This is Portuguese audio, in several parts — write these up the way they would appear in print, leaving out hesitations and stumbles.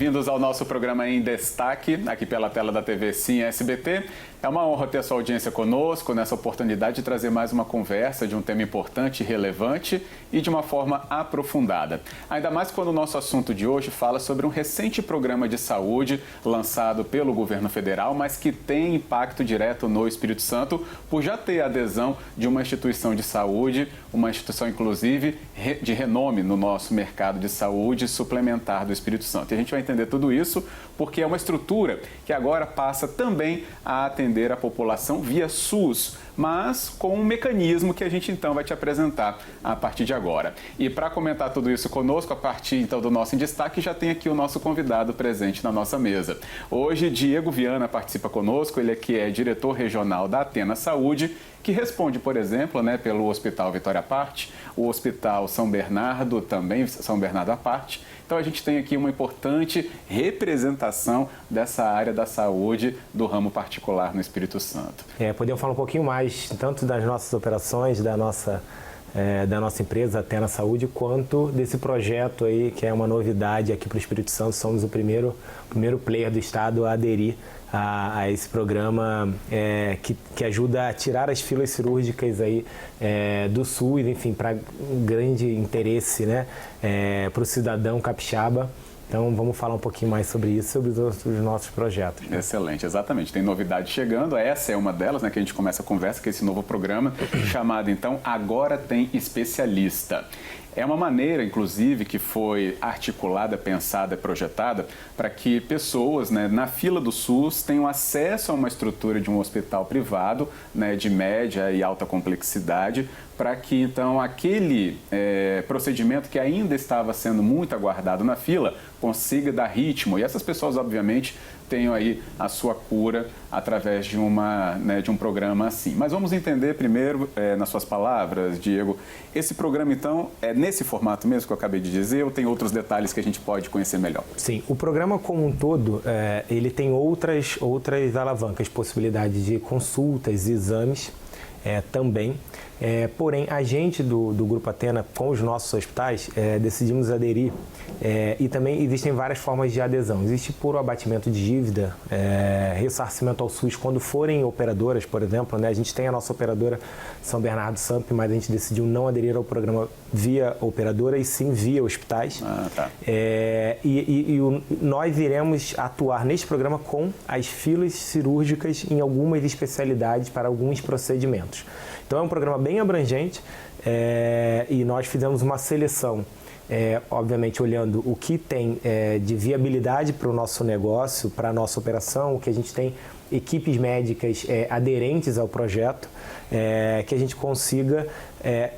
bem-vindos ao nosso programa Em Destaque, aqui pela tela da TV Sim SBT. É uma honra ter a sua audiência conosco nessa oportunidade de trazer mais uma conversa de um tema importante e relevante e de uma forma aprofundada. Ainda mais quando o nosso assunto de hoje fala sobre um recente programa de saúde lançado pelo governo federal, mas que tem impacto direto no Espírito Santo por já ter a adesão de uma instituição de saúde, uma instituição inclusive de renome no nosso mercado de saúde suplementar do Espírito Santo. E a gente vai entender tudo isso porque é uma estrutura que agora passa também a atender a população via SUS, mas com um mecanismo que a gente então vai te apresentar a partir de agora. E para comentar tudo isso conosco, a partir então do nosso Em Destaque, já tem aqui o nosso convidado presente na nossa mesa. Hoje, Diego Viana participa conosco, ele que é diretor regional da Athena Saúde, que responde, por exemplo, pelo Hospital Vitória à Parte, o Hospital São Bernardo, também São Bernardo à Parte. Então a gente tem aqui uma importante representação dessa área da saúde do ramo particular no Espírito Santo. Podemos falar um pouquinho mais, tanto das nossas operações, da nossa empresa, Athena Saúde, quanto desse projeto aí, que é uma novidade aqui para o Espírito Santo. Somos o primeiro player do Estado a aderir a esse programa que ajuda a tirar as filas cirúrgicas aí, do SUS, enfim, para um grande interesse, para o cidadão capixaba. Então, vamos falar um pouquinho mais sobre isso, sobre os nossos projetos. Excelente, exatamente. Tem novidade chegando, essa é uma delas, que a gente começa a conversa, que é esse novo programa, chamado, então, Agora Tem Especialista. É uma maneira, inclusive, que foi articulada, pensada, projetada para que pessoas na fila do SUS tenham acesso a uma estrutura de um hospital privado, de média e alta complexidade, para que, então, aquele procedimento que ainda estava sendo muito aguardado na fila consiga dar ritmo. E essas pessoas, obviamente, tenham aí a sua cura através de um programa assim. Mas vamos entender primeiro, nas suas palavras, Diego, esse programa, então, é nesse formato mesmo que eu acabei de dizer ou tem outros detalhes que a gente pode conhecer melhor? Sim, o programa como um todo, ele tem outras alavancas, possibilidades de consultas e exames também. Porém, a gente do Grupo Athena, com os nossos hospitais, decidimos aderir e também existem várias formas de adesão. Existe por abatimento de dívida, ressarcimento ao SUS quando forem operadoras, por exemplo, a gente tem a nossa operadora São Bernardo Samp, mas a gente decidiu não aderir ao programa via operadora e sim via hospitais. Tá. Nós iremos atuar neste programa com as filas cirúrgicas em algumas especialidades para alguns procedimentos. Então é um programa bem abrangente e nós fizemos uma seleção, obviamente olhando o que tem de viabilidade para o nosso negócio, para a nossa operação, o que a gente tem equipes médicas aderentes ao projeto, que a gente consiga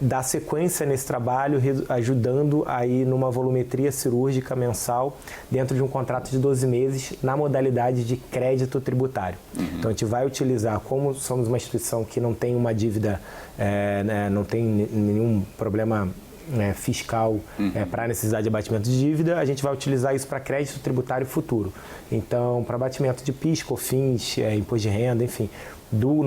dar sequência nesse trabalho, ajudando aí numa volumetria cirúrgica mensal dentro de um contrato de 12 meses na modalidade de crédito tributário. Então a gente vai utilizar, como somos uma instituição que não tem uma dívida, não tem nenhum problema fiscal para necessidade de abatimento de dívida, a gente vai utilizar isso para crédito tributário futuro. Então, para abatimento de PIS, COFINS, imposto de renda, enfim, dos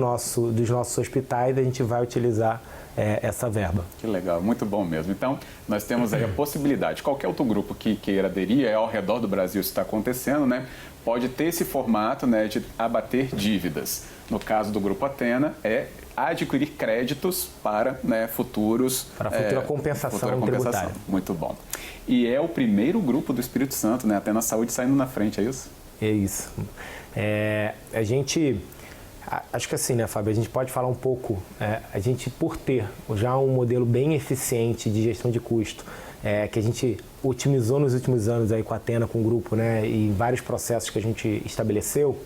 nossos hospitais, a gente vai utilizar essa verba. Que legal, muito bom mesmo. Então, nós temos aí a possibilidade, qualquer outro grupo que queira aderir, ao redor do Brasil isso está acontecendo, pode ter esse formato de abater dívidas. No caso do Grupo Athena, adquirir créditos para futuros... Para futura compensação tributária. Muito bom. E é o primeiro grupo do Espírito Santo, a Athena Saúde saindo na frente, é isso? É isso. A gente... Acho que assim, Fábio, a gente pode falar um pouco, a gente por ter já um modelo bem eficiente de gestão de custo, que a gente otimizou nos últimos anos aí com a Athena, com o grupo, e vários processos que a gente estabeleceu,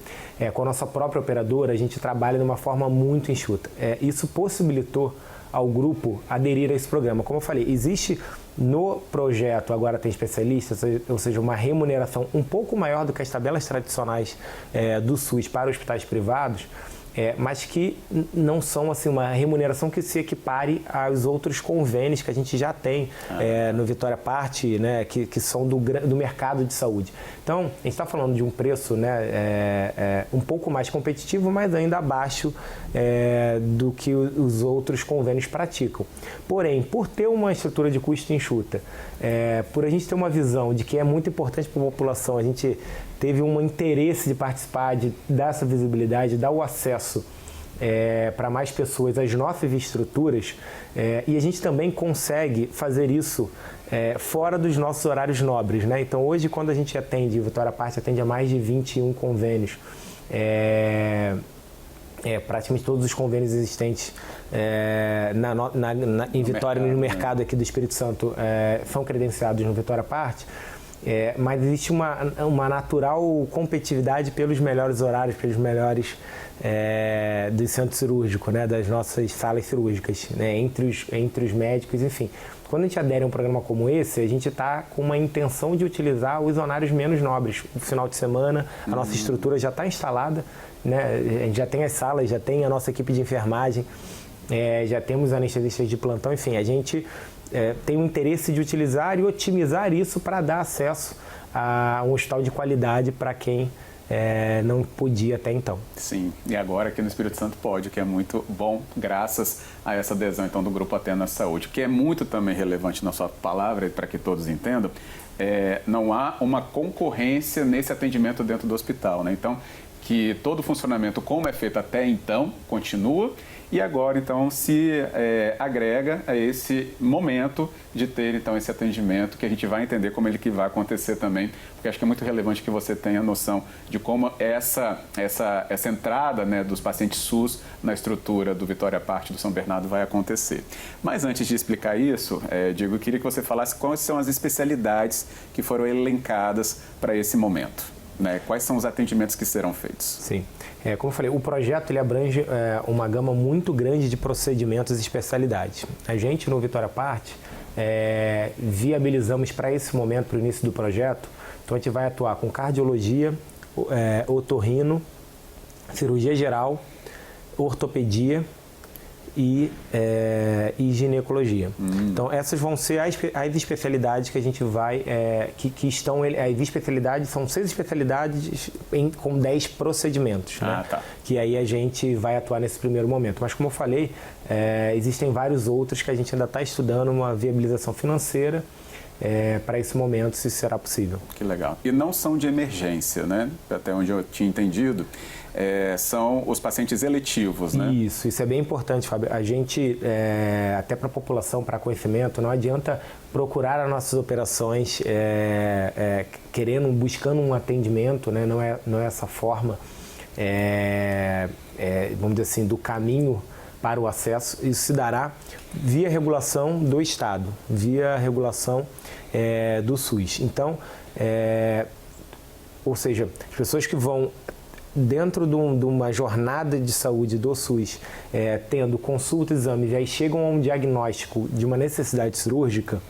com a nossa própria operadora, a gente trabalha de uma forma muito enxuta. Isso possibilitou ao grupo aderir a esse programa. Como eu falei, existe no projeto Agora Tem Especialistas, ou seja, uma remuneração um pouco maior do que as tabelas tradicionais do SUS para hospitais privados, mas que não são assim, uma remuneração que se equipare aos outros convênios que a gente já tem no Vitória Parte, né, que são do mercado de saúde. Então, a gente está falando de um preço, né, um pouco mais competitivo, mas ainda abaixo do que os outros convênios praticam. Porém, por ter uma estrutura de custo enxuta, por a gente ter uma visão de que é muito importante para a população, a gente teve um interesse de participar, de dar essa visibilidade, dar o acesso para mais pessoas às nossas estruturas, e a gente também consegue fazer isso fora dos nossos horários nobres, né? Então, hoje, quando a gente atende, o Vitória Parte atende a mais de 21 convênios, praticamente todos os convênios existentes em Vitória, no mercado aqui do Espírito Santo, são credenciados no Vitória Parte. Mas existe uma natural competitividade pelos melhores horários, pelos melhores do centro cirúrgico, né, das nossas salas cirúrgicas, né, entre os médicos, enfim. Quando a gente adere a um programa como esse, a gente está com uma intenção de utilizar os horários menos nobres. No final de semana, a nossa estrutura já está instalada, né, a gente já tem as salas, já tem a nossa equipe de enfermagem, já temos anestesistas de plantão, enfim, a gente tem o interesse de utilizar e otimizar isso para dar acesso a um hospital de qualidade para quem não podia até então. Sim, e agora aqui no Espírito Santo pode, o que é muito bom, graças a essa adesão então do Grupo Athena Saúde, que é muito também relevante na sua palavra, para que todos entendam, não há uma concorrência nesse atendimento dentro do hospital, né? Então, que todo o funcionamento como é feito até então continua, e agora, então, se agrega a esse momento de ter, então, esse atendimento, que a gente vai entender como ele que vai acontecer também, porque acho que é muito relevante que você tenha noção de como essa entrada, né, dos pacientes SUS na estrutura do Vitória Parte do São Bernardo vai acontecer. Mas antes de explicar isso, Diego, eu queria que você falasse quais são as especialidades que foram elencadas para esse momento. Né? Quais são os atendimentos que serão feitos? Sim. Como eu falei, o projeto ele abrange uma gama muito grande de procedimentos e especialidades. A gente, no Vitória Parte, viabilizamos para esse momento, para o início do projeto, então a gente vai atuar com cardiologia, otorrino, cirurgia geral, ortopedia e ginecologia. Então, essas vão ser as especialidades que a gente vai... que estão... As especialidades são 6 especialidades com 10 procedimentos, né? Tá. Que aí a gente vai atuar nesse primeiro momento. Mas, como eu falei, existem vários outros que a gente ainda está estudando uma viabilização financeira para esse momento, se será possível. Que legal. E não são de emergência, né? Até onde eu tinha entendido. São os pacientes eletivos, né? Isso é bem importante, Fábio. A gente, até para a população, para conhecimento, não adianta procurar as nossas operações buscando um atendimento, né? Não é essa forma, vamos dizer assim, do caminho para o acesso. Isso se dará via regulação do Estado, via regulação do SUS. Então, ou seja, as pessoas que vão dentro de uma jornada de saúde do SUS, tendo consulta, exames, e aí chegam a um diagnóstico de uma necessidade cirúrgica,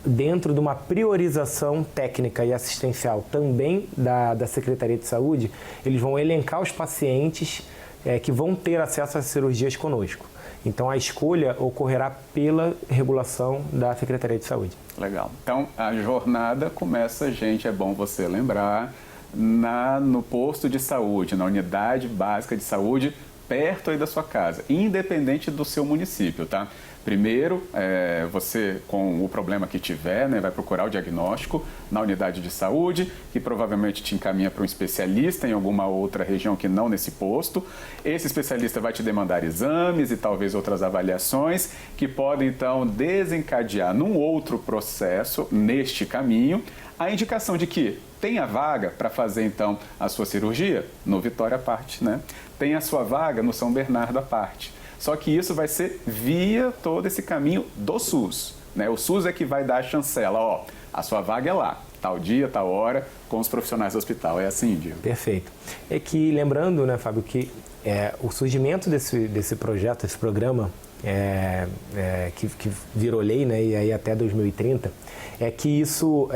dentro de uma priorização técnica e assistencial também da Secretaria de Saúde, eles vão elencar os pacientes que vão ter acesso às cirurgias conosco. Então, a escolha ocorrerá pela regulação da Secretaria de Saúde. Legal. Então, a jornada começa, gente, é bom você lembrar, no posto de saúde, na unidade básica de saúde, perto aí da sua casa, independente do seu município, tá? Primeiro, você, com o problema que tiver, né, vai procurar o diagnóstico na unidade de saúde, que provavelmente te encaminha para um especialista em alguma outra região que não nesse posto. Esse especialista vai te demandar exames e talvez outras avaliações que podem, então, desencadear num outro processo, neste caminho, a indicação de que tem a vaga para fazer, então, a sua cirurgia no Vitória Parte, né? Tem a sua vaga no São Bernardo à parte. Só que isso vai ser via todo esse caminho do SUS, né? O SUS é que vai dar a chancela, a sua vaga é lá, tal dia, tal hora, com os profissionais do hospital. É assim, Diego? Perfeito. É que, lembrando, né, Fábio, que o surgimento desse projeto, desse programa, que virou lei, né, e aí até 2030, é que isso,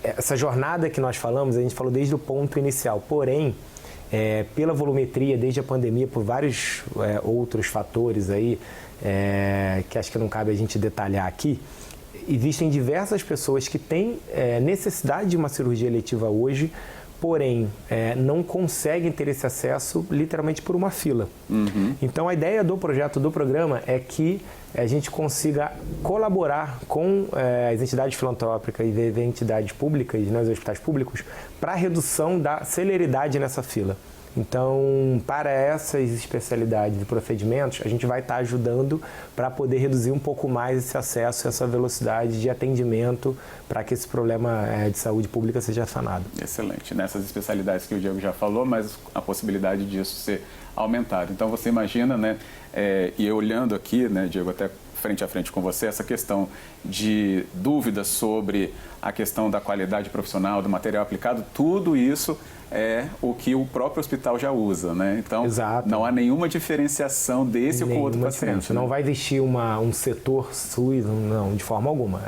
essa jornada que nós falamos, a gente falou desde o ponto inicial, porém, pela volumetria, desde a pandemia, por vários outros fatores aí, que acho que não cabe a gente detalhar aqui, existem diversas pessoas que têm necessidade de uma cirurgia eletiva hoje, porém não conseguem ter esse acesso literalmente por uma fila. Então a ideia do projeto, do programa, é que a gente consiga colaborar com as entidades filantrópicas e entidades públicas, né, os hospitais públicos, para a redução da celeridade nessa fila. Então, para essas especialidades e procedimentos, a gente vai estar ajudando para poder reduzir um pouco mais esse acesso, essa velocidade de atendimento para que esse problema de saúde pública seja sanado. Excelente. Nessas especialidades que o Diego já falou, mas a possibilidade disso ser aumentado. Então, você imagina, né, e eu olhando aqui, né, Diego, até frente a frente com você, essa questão de dúvidas sobre a questão da qualidade profissional, do material aplicado, tudo isso é o que o próprio hospital já usa, né? Então, exato, não há nenhuma diferenciação desse ou com outro paciente. Né? Não vai existir um setor SUS, não, de forma alguma.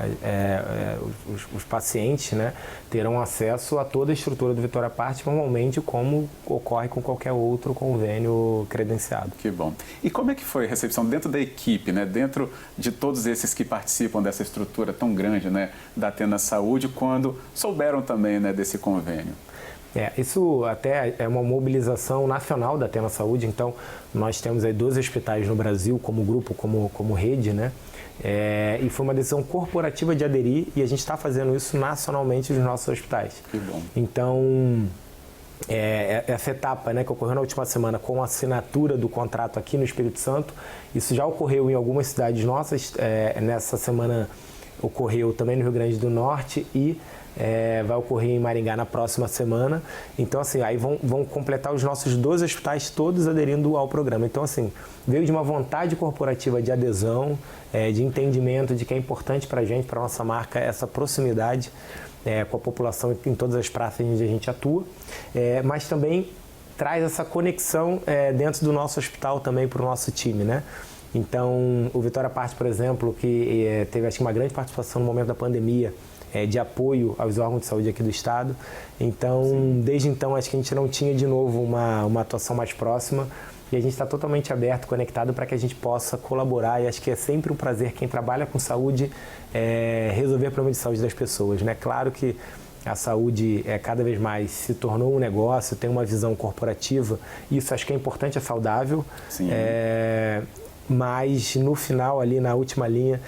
Os pacientes, né, terão acesso a toda a estrutura do Vitória Parte, normalmente como ocorre com qualquer outro convênio credenciado. Que bom. E como é que foi a recepção dentro da equipe, né, dentro de todos esses que participam dessa estrutura tão grande, né, da Athena Saúde, quando souberam também, né, desse convênio? Isso até é uma mobilização nacional da Athena Saúde, então nós temos aí 12 hospitais no Brasil como grupo, como rede, né? E foi uma decisão corporativa de aderir e a gente está fazendo isso nacionalmente nos nossos hospitais. Que bom. Então, essa etapa, né, que ocorreu na última semana com a assinatura do contrato aqui no Espírito Santo, isso já ocorreu em algumas cidades nossas, nessa semana ocorreu também no Rio Grande do Norte e vai ocorrer em Maringá na próxima semana. Então, assim, aí vão completar os nossos 12 hospitais todos aderindo ao programa. Então, assim, veio de uma vontade corporativa de adesão, de entendimento de que é importante para a gente, para a nossa marca, essa proximidade com a população em todas as praças onde a gente atua, mas também traz essa conexão dentro do nosso hospital também para o nosso time, né? Então, o Vitória Parte, por exemplo, que teve, acho que, uma grande participação no momento da pandemia, de apoio aos órgãos de saúde aqui do Estado. Então, sim, desde então, acho que a gente não tinha de novo uma atuação mais próxima e a gente está totalmente aberto, conectado para que a gente possa colaborar, e acho que é sempre um prazer quem trabalha com saúde resolver problemas de saúde das pessoas, né? Claro que a saúde cada vez mais se tornou um negócio, tem uma visão corporativa, isso acho que é importante, é saudável. Sim. Mas no final, ali na última linha,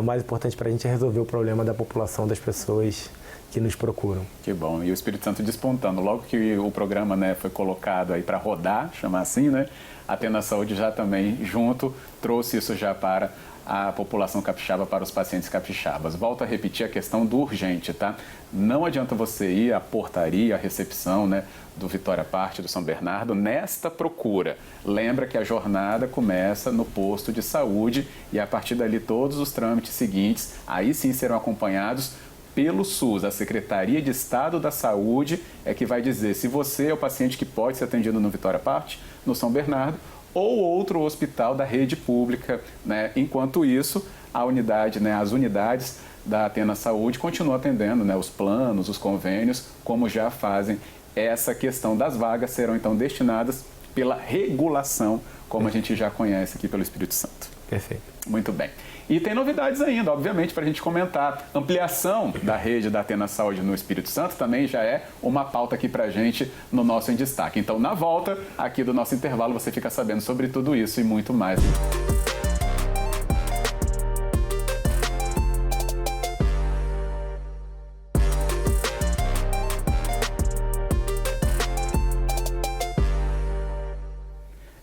o mais importante para a gente é resolver o problema da população, das pessoas que nos procuram. Que bom. E o Espírito Santo despontando. Logo que o programa, né, foi colocado aí para rodar, chamar assim, né, a Athena Saúde já também junto trouxe isso já para a população capixaba, para os pacientes capixabas. Volto a repetir a questão do urgente, tá? Não adianta você ir à portaria, à recepção, né, do Vitória Parte, do São Bernardo, nesta procura. Lembra que a jornada começa no posto de saúde e a partir dali todos os trâmites seguintes, aí sim serão acompanhados pelo SUS. A Secretaria de Estado da Saúde é que vai dizer se você é o paciente que pode ser atendido no Vitória Parte, no São Bernardo, ou outro hospital da rede pública, né? Enquanto isso, as unidades da Athena Saúde continuam atendendo, né, os planos, os convênios, como já fazem. Essa questão das vagas serão então destinadas pela regulação, como a gente já conhece aqui pelo Espírito Santo. Perfeito. Muito bem. E tem novidades ainda, obviamente, para a gente comentar. Ampliação da rede da Athena Saúde no Espírito Santo também já é uma pauta aqui para a gente no nosso Em Destaque. Então, na volta aqui do nosso intervalo, você fica sabendo sobre tudo isso e muito mais.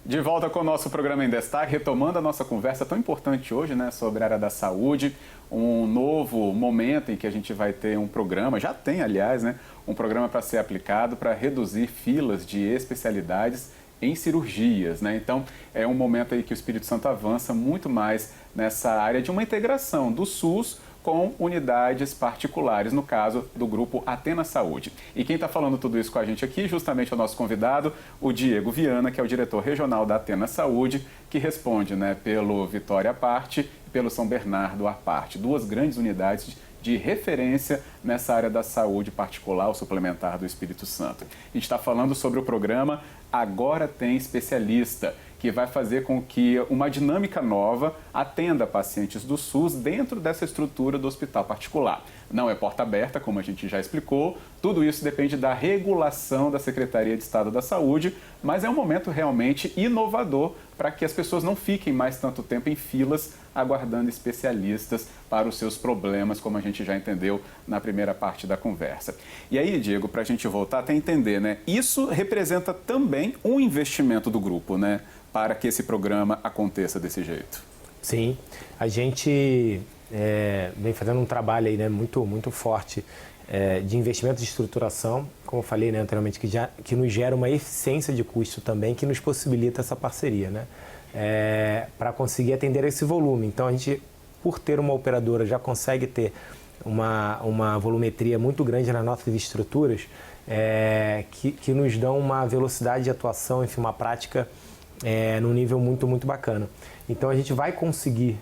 De volta com o nosso programa Em Destaque, retomando a nossa conversa tão importante hoje, né, sobre a área da saúde, um novo momento em que a gente vai ter um programa, já tem, aliás, né, um programa para ser aplicado para reduzir filas de especialidades em cirurgias, né? Então, é um momento aí que o Espírito Santo avança muito mais nessa área de uma integração do SUS com unidades particulares, no caso do grupo Athena Saúde. E quem está falando tudo isso com a gente aqui, justamente é o nosso convidado, o Diego Viana, que é o diretor regional da Athena Saúde, que responde, né, pelo Vitória Parte e pelo São Bernardo à Parte, duas grandes unidades de referência nessa área da saúde particular ou suplementar do Espírito Santo. A gente está falando sobre o programa Agora Tem Especialista, que vai fazer com que uma dinâmica nova atenda pacientes do SUS dentro dessa estrutura do hospital particular. Não é porta aberta, como a gente já explicou, tudo isso depende da regulação da Secretaria de Estado da Saúde, mas é um momento realmente inovador para que as pessoas não fiquem mais tanto tempo em filas aguardando especialistas para os seus problemas, como a gente já entendeu na primeira parte da conversa. E aí, Diego, para a gente voltar até entender, né? Isso representa também um investimento do grupo, né? Para que esse programa aconteça desse jeito. Sim, a gente vem fazendo um trabalho aí, né, muito forte de investimento de estruturação, como eu falei, né, anteriormente, que nos gera uma eficiência de custo também, que nos possibilita essa parceria, né, para conseguir atender esse volume. Então, a gente, por ter uma operadora, já consegue ter uma volumetria muito grande nas nossas estruturas, que nos dão uma velocidade de atuação, enfim, uma prática num nível muito bacana. Então a gente vai conseguir,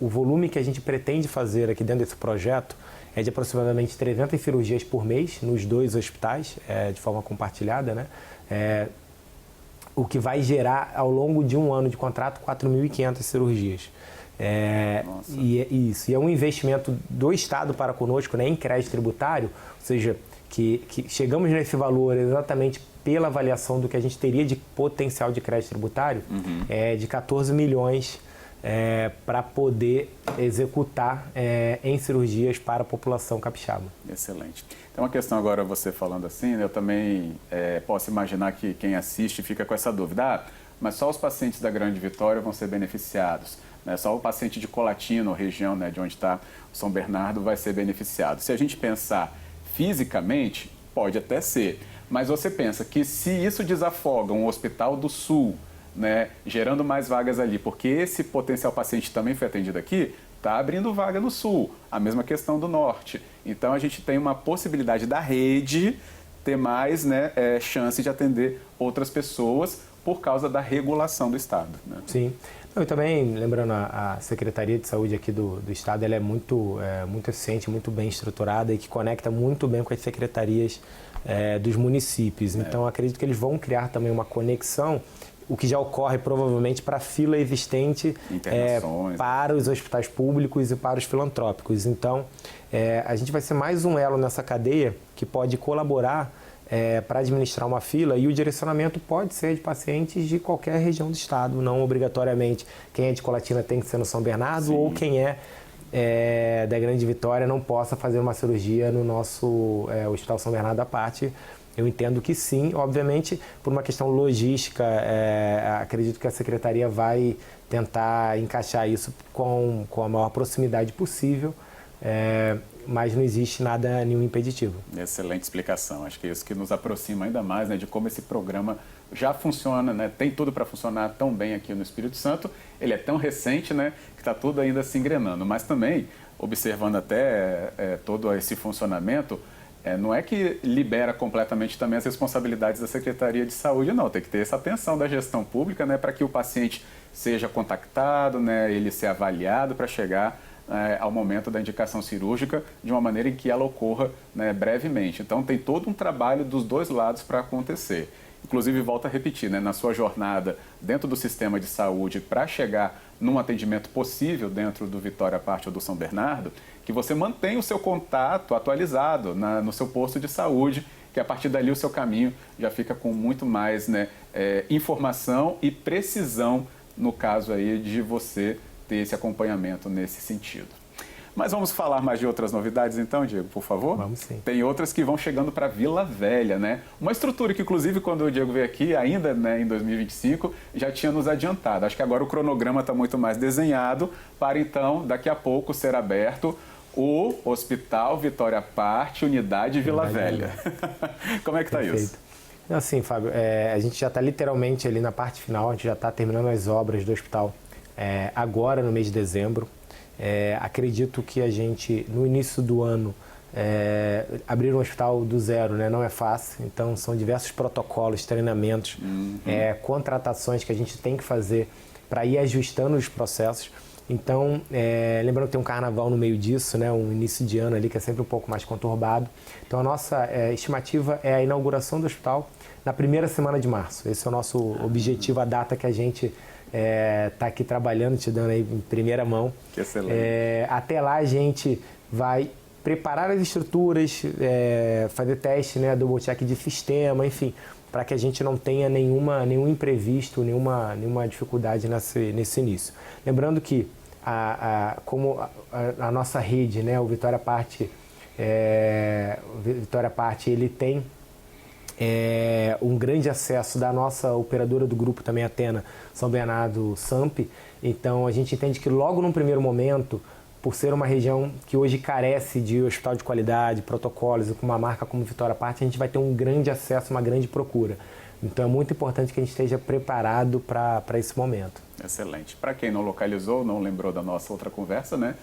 o volume que a gente pretende fazer aqui dentro desse projeto é de aproximadamente 300 cirurgias por mês nos 2 hospitais, de forma compartilhada, né? O que vai gerar ao longo de um ano de contrato 4.500 cirurgias. E é um investimento do Estado para conosco, né, em crédito tributário, ou seja, que chegamos nesse valor exatamente pela avaliação do que a gente teria de potencial de crédito tributário, de 14 milhões para poder executar em cirurgias para a população capixaba. Excelente. Tem uma questão agora, você falando assim, né, eu também posso imaginar que quem assiste fica com essa dúvida, mas só os pacientes da Grande Vitória vão ser beneficiados, né? Só o paciente de Colatina, ou região, né, de onde está o São Bernardo, vai ser beneficiado. Se a gente pensar fisicamente, pode até ser, mas você pensa que se isso desafoga um hospital do Sul, né, gerando mais vagas ali, porque esse potencial paciente também foi atendido aqui, está abrindo vaga no Sul, a mesma questão do Norte. Então, a gente tem uma possibilidade da rede ter mais, né, chance de atender outras pessoas por causa da regulação do Estado, né? Sim. E também, lembrando, a Secretaria de Saúde aqui do Estado, ela é muito eficiente, muito bem estruturada e que conecta muito bem com as secretarias dos municípios. Então, acredito que eles vão criar também uma conexão, o que já ocorre provavelmente para a fila existente para os hospitais públicos e para os filantrópicos. Então, a gente vai ser mais um elo nessa cadeia que pode colaborar para administrar uma fila, e o direcionamento pode ser de pacientes de qualquer região do estado, não obrigatoriamente quem é de Colatina tem que ser no São Bernardo. Sim. Ou quem é da Grande Vitória não possa fazer uma cirurgia no nosso Hospital São Bernardo à parte. Eu entendo que sim, obviamente, por uma questão logística, acredito que a Secretaria vai tentar encaixar isso com a maior proximidade possível, mas não existe nenhum impeditivo. Excelente explicação. Acho que é isso que nos aproxima ainda mais, né, de como esse programa já funciona, né, tem tudo para funcionar tão bem aqui no Espírito Santo. Ele é tão recente, né, que está tudo ainda se engrenando. Mas também, observando até todo esse funcionamento, não é que libera completamente também as responsabilidades da Secretaria de Saúde, não. Tem que ter essa atenção da gestão pública, né, para que o paciente seja contactado, né, ele ser avaliado para chegar ao momento da indicação cirúrgica de uma maneira em que ela ocorra, né, brevemente. Então, tem todo um trabalho dos dois lados para acontecer. Inclusive, volto a repetir, né, na sua jornada dentro do sistema de saúde para chegar num atendimento possível dentro do Vitória à parte ou do São Bernardo, que você mantenha o seu contato atualizado no seu posto de saúde, que a partir dali o seu caminho já fica com muito mais, né, informação e precisão no caso aí de você ter esse acompanhamento nesse sentido. Mas vamos falar mais de outras novidades então, Diego, por favor? Vamos sim. Tem outras que vão chegando para Vila Velha, né? Uma estrutura que, inclusive, quando o Diego veio aqui, ainda, né, em 2025, já tinha nos adiantado. Acho que agora o cronograma está muito mais desenhado para, então, daqui a pouco ser aberto o Hospital Vitória à parte, Unidade Vila Velha. Como é que está isso? Assim, Fábio, a gente já está literalmente ali na parte final, a gente já está terminando as obras do hospital agora no mês de dezembro. Acredito que a gente, no início do ano, abrir um hospital do zero, né, não é fácil. Então, são diversos protocolos, treinamentos, contratações que a gente tem que fazer para ir ajustando os processos. Então, lembrando que tem um carnaval no meio disso, né, um início de ano ali que é sempre um pouco mais conturbado. Então, a nossa estimativa é a inauguração do hospital na primeira semana de março. Esse é o nosso objetivo, a data que a gente está aqui trabalhando, te dando aí em primeira mão. Que excelente. Até lá a gente vai preparar as estruturas, fazer teste, né, double check de sistema, enfim, para que a gente não tenha nenhum imprevisto, nenhuma dificuldade nesse início. Lembrando que como a nossa rede, né, o Vitória Parte, ele tem um grande acesso da nossa operadora do grupo também, Athena, São Bernardo Samp. Então a gente entende que logo num primeiro momento, por ser uma região que hoje carece de hospital de qualidade, protocolos, e com uma marca como Vitória Parte, a gente vai ter um grande acesso, uma grande procura. Então é muito importante que a gente esteja preparado para esse momento. Excelente. Para quem não localizou, não lembrou da nossa outra conversa, né?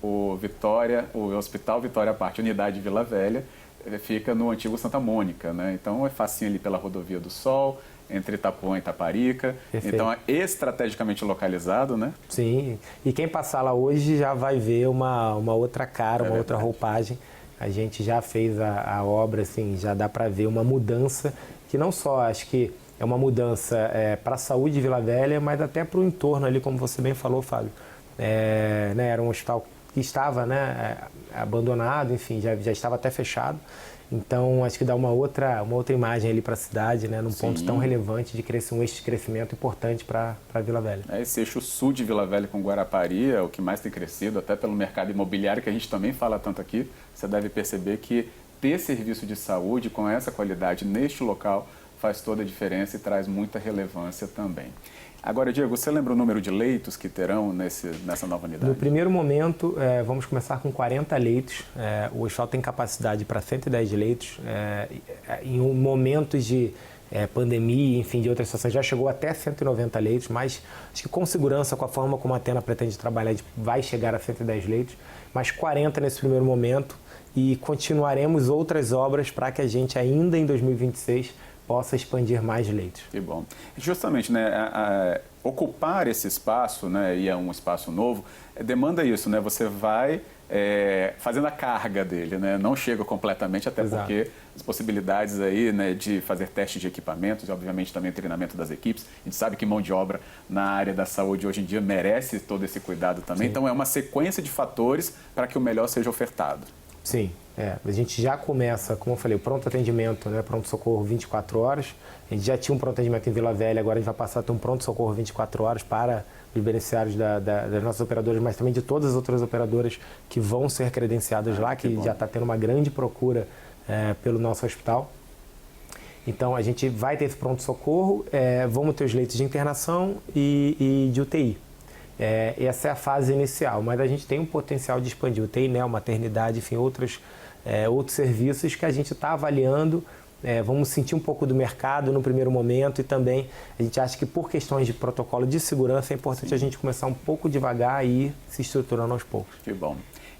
O Hospital Vitória Parte, Unidade Vila Velha, fica no antigo Santa Mônica, né? Então é facinho ali pela Rodovia do Sol, entre Itapuã e Itaparica. Perfeito. Então é estrategicamente localizado, né? Sim, e quem passar lá hoje já vai ver uma outra cara, uma outra roupagem. A gente já fez a obra, assim, já dá para ver uma mudança, que não só acho que é uma mudança para a saúde de Vila Velha, mas até para o entorno ali, como você bem falou, Fábio. Né, era um hospital que estava, né, abandonado, enfim, já estava até fechado. Então, acho que dá uma outra imagem ali para a cidade, né, num ponto tão relevante de um eixo de crescimento importante para Vila Velha. Esse eixo sul de Vila Velha com Guarapari é o que mais tem crescido, até pelo mercado imobiliário, que a gente também fala tanto aqui. Você deve perceber que ter serviço de saúde com essa qualidade neste local faz toda a diferença e traz muita relevância também. Agora, Diego, você lembra o número de leitos que terão nessa nova unidade? No primeiro momento, vamos começar com 40 leitos. O hospital tem capacidade para 110 leitos. Em momentos de pandemia, enfim, de outras situações, já chegou até 190 leitos, mas acho que com segurança, com a forma como a Athena pretende trabalhar, a gente vai chegar a 110 leitos, mas 40 nesse primeiro momento, e continuaremos outras obras para que a gente ainda em 2026 possa expandir mais leitos. Que bom. Justamente, né, ocupar esse espaço, né, e é um espaço novo, demanda isso, né? Você vai fazendo a carga dele, né? Não chega completamente, até Exato. porque as possibilidades aí, né, de fazer teste de equipamentos e, obviamente, também treinamento das equipes. A gente sabe que mão de obra na área da saúde hoje em dia merece todo esse cuidado também. Sim. Então, é uma sequência de fatores para que o melhor seja ofertado. Sim, a gente já começa, como eu falei, o pronto atendimento, né, pronto-socorro 24 horas. A gente já tinha um pronto atendimento em Vila Velha, agora a gente vai passar a ter um pronto-socorro 24 horas para os beneficiários das nossas operadoras, mas também de todas as outras operadoras que vão ser credenciadas lá, que já está tendo uma grande procura pelo nosso hospital. Então, a gente vai ter esse pronto-socorro, vamos ter os leitos de internação e de UTI. Essa é a fase inicial, mas a gente tem um potencial de expandir UTI, né, maternidade, enfim, outros serviços que a gente está avaliando. Vamos sentir um pouco do mercado no primeiro momento e também a gente acha que por questões de protocolo de segurança é importante a gente começar um pouco devagar e ir se estruturando aos poucos. Que bom.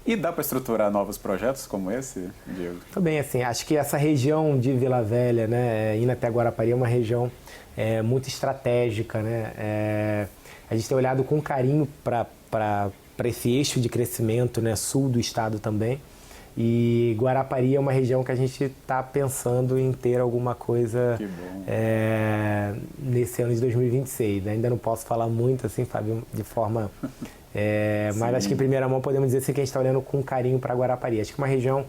E dá para estruturar novos projetos como esse, Diego? Também, assim, acho que essa região de Vila Velha, né, indo até Guarapari, é uma região muito estratégica, né? A gente tem olhado com carinho para esse eixo de crescimento, né, sul do estado também. E Guarapari é uma região que a gente está pensando em ter alguma coisa nesse ano de 2026. Né? Ainda não posso falar muito, assim, Fábio, de forma... mas acho que em primeira mão podemos dizer assim, que a gente está olhando com carinho para Guarapari. Acho que é uma região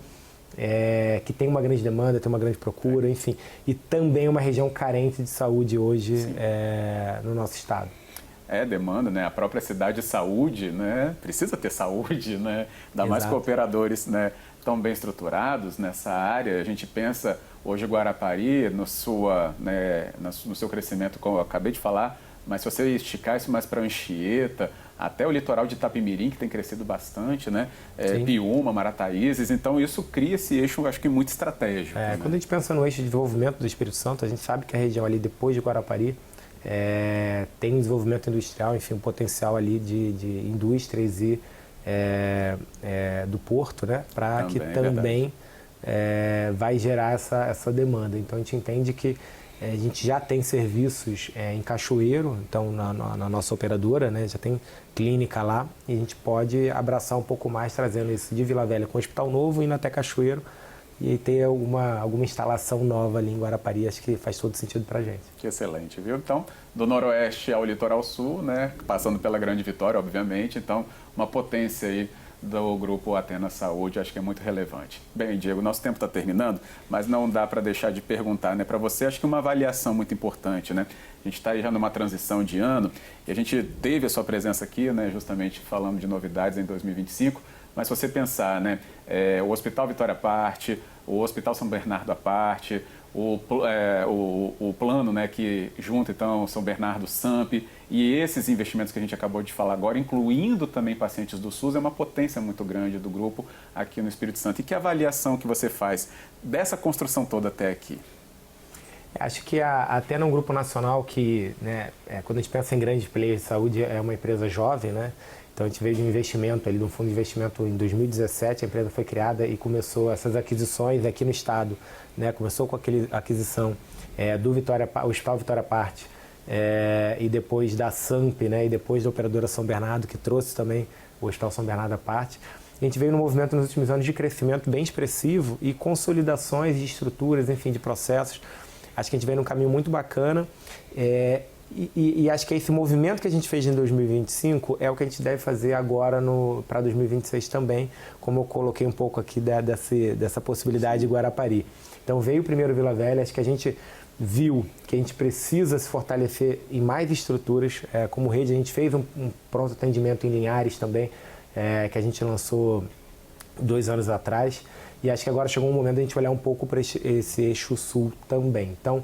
que tem uma grande demanda, tem uma grande procura, enfim. E também uma região carente de saúde hoje no nosso estado. Demanda, né? A própria cidade de saúde, né? Precisa ter saúde, né? Ainda mais com operadores, né, tão bem estruturados nessa área. A gente pensa hoje Guarapari no seu crescimento, como eu acabei de falar, mas se você esticar isso mais para Anchieta, até o litoral de Itapemirim, que tem crescido bastante, né? Piúma, Marataízes, então isso cria esse eixo, acho que muito estratégico. Né? Quando a gente pensa no eixo de desenvolvimento do Espírito Santo, a gente sabe que a região ali depois de Guarapari tem um desenvolvimento industrial, enfim, um potencial ali de indústrias e do porto, né, para que também vai gerar essa demanda. Então a gente entende que A gente já tem serviços em Cachoeiro, então na nossa operadora, né, já tem clínica lá e a gente pode abraçar um pouco mais, trazendo isso de Vila Velha com o Hospital Novo, indo até Cachoeiro e ter alguma instalação nova ali em Guarapari. Acho que faz todo sentido para a gente. Que excelente, viu? Então, do Noroeste ao Litoral Sul, né, passando pela Grande Vitória, obviamente, então uma potência aí do Grupo Athena Saúde, acho que é muito relevante. Bem, Diego, nosso tempo está terminando, mas não dá para deixar de perguntar, né, para você, acho que uma avaliação muito importante, né? A gente está aí já numa transição de ano e a gente teve a sua presença aqui, né, justamente falando de novidades em 2025, mas se você pensar, né, o Hospital Vitória à parte, o Hospital São Bernardo à parte, o plano, né, que junta então São Bernardo, SAMP e esses investimentos que a gente acabou de falar agora, incluindo também pacientes do SUS, é uma potência muito grande do grupo aqui no Espírito Santo. E que avaliação que você faz dessa construção toda até aqui? Acho que até num grupo nacional que, né, quando a gente pensa em grandes players de saúde, é uma empresa jovem, né? Então a gente veio de um investimento ali, de um fundo de investimento em 2017, a empresa foi criada e começou essas aquisições aqui no estado, né? Começou com a aquisição do Hospital Vitória Parte e depois da SAMP, né? E depois da operadora São Bernardo, que trouxe também o Hospital São Bernardo à parte. A gente veio num movimento nos últimos anos de crescimento bem expressivo e consolidações de estruturas, enfim, de processos. Acho que a gente veio num caminho muito bacana. E acho que esse movimento que a gente fez em 2025 é o que a gente deve fazer agora para 2026 também, como eu coloquei um pouco aqui dessa possibilidade de Guarapari. Então veio o primeiro Vila Velha, acho que a gente viu que a gente precisa se fortalecer em mais estruturas. Como rede, a gente fez um pronto atendimento em Linhares também, que a gente lançou 2 anos atrás. E acho que agora chegou um momento de a gente olhar um pouco para esse eixo sul também. Então,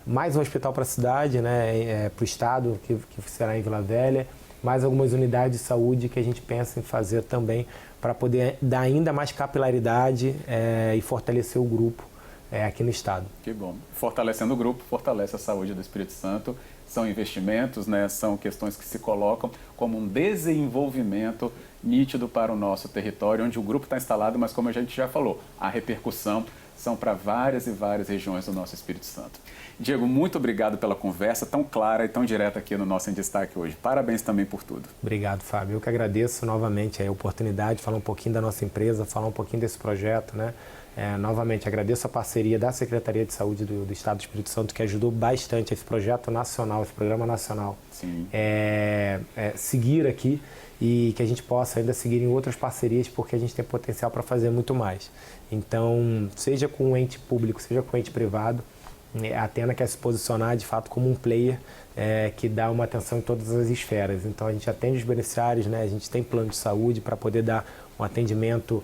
mais um hospital para a cidade, né, para o estado, que será em Vila Velha, mais algumas unidades de saúde que a gente pensa em fazer também para poder dar ainda mais capilaridade e fortalecer o grupo aqui no estado. Que bom. Fortalecendo o grupo, fortalece a saúde do Espírito Santo. São investimentos, né, são questões que se colocam como um desenvolvimento nítido para o nosso território, onde o grupo está instalado, mas como a gente já falou, a repercussão são para várias e várias regiões do nosso Espírito Santo. Diego, muito obrigado pela conversa tão clara e tão direta aqui no nosso Em Destaque hoje. Parabéns também por tudo. Obrigado, Fábio. Eu que agradeço novamente a oportunidade de falar um pouquinho da nossa empresa, falar um pouquinho desse projeto, né? Novamente, agradeço a parceria da Secretaria de Saúde do Estado do Espírito Santo, que ajudou bastante esse projeto nacional, esse programa nacional, seguir aqui e que a gente possa ainda seguir em outras parcerias, porque a gente tem potencial para fazer muito mais. Então, seja com um ente público, seja com um ente privado, a Athena quer se posicionar de fato como um player que dá uma atenção em todas as esferas. Então a gente atende os beneficiários, né? A gente tem plano de saúde para poder dar um atendimento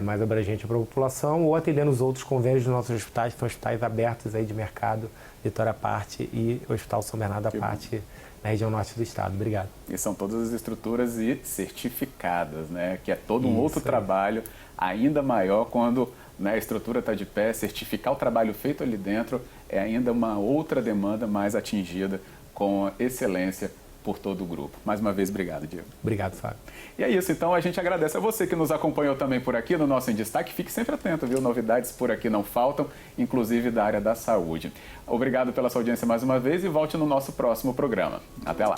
mais abrangente para a população, ou atendendo os outros convênios dos nossos hospitais, que são hospitais abertos aí de mercado, Vitória à parte e o Hospital São Bernardo à parte, na região norte do estado. Obrigado. E são todas as estruturas e certificadas, né? Que é todo um outro trabalho ainda maior quando, né, a estrutura está de pé. Certificar o trabalho feito ali dentro é ainda uma outra demanda mais atingida com excelência por todo o grupo. Mais uma vez, obrigado, Diego. Obrigado, Fábio. E é isso, então a gente agradece a você que nos acompanhou também por aqui no nosso Em Destaque. Fique sempre atento, viu? Novidades por aqui não faltam, inclusive da área da saúde. Obrigado pela sua audiência mais uma vez e volte no nosso próximo programa. Até lá.